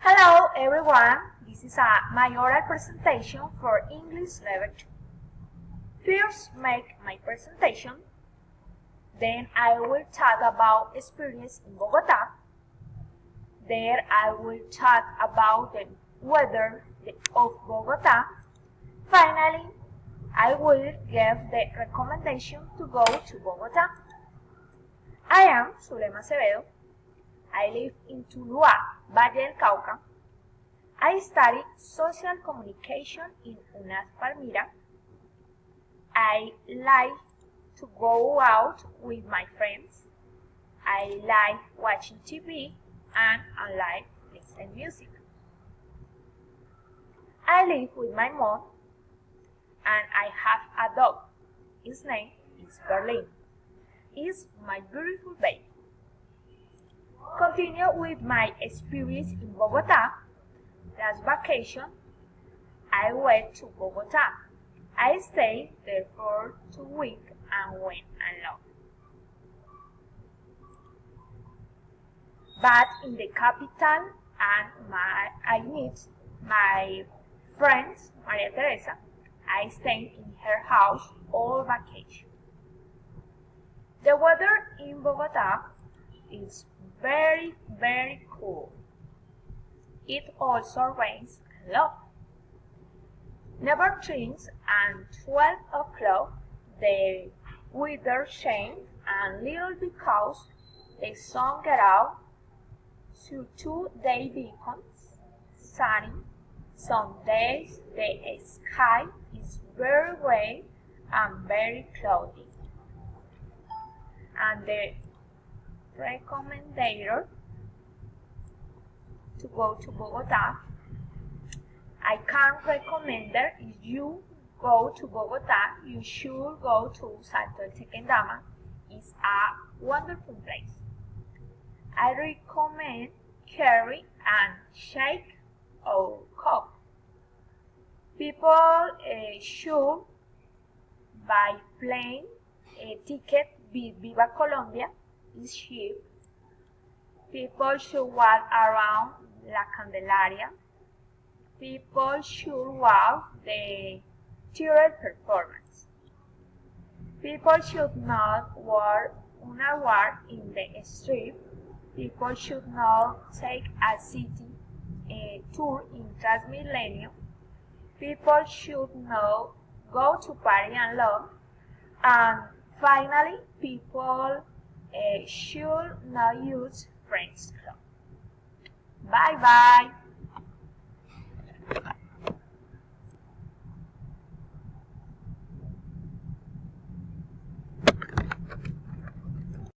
Hello everyone, this is my oral presentation for English Level 2. First make my presentation, then I will talk about experience in Bogota, then I will talk about the weather of Bogota. Finally, I will give the recommendation to go to Bogota. I am Zulema Acevedo. I live in Tuluá, Valle del Cauca. I study social communication in UNAS Palmira. I like to go out with my friends. I like watching TV and I like listening music. I live with my mom and I have a dog. His name is Berlin. He's my beautiful baby. Continue with my experience in Bogota. Last vacation, I went to Bogota. I stayed there for 2 weeks and went alone. But in the capital, and I meet my friend Maria Teresa. I stayed in her house all vacation. The weather in Bogota is very cool. It also rains a lot. Never changes, and 12 o'clock the weather changes a little because the sun get out. So 2 day becomes sunny. Some days the sky is very gray and very cloudy. And the recommendation to go to Bogota, I can recommend that if you go to Bogota, you should go to Salto del Tequendama. It's a wonderful place. I recommend carry and shake or cup. People should buy plane ticket with Viva Colombia. It's cheap. People should walk around La Candelaria. People should watch the theater performance. People should not walk in the street. People should not take a city tour in Transmilenio. People should not go to party alone. And finally, people should not use French club. Bye bye.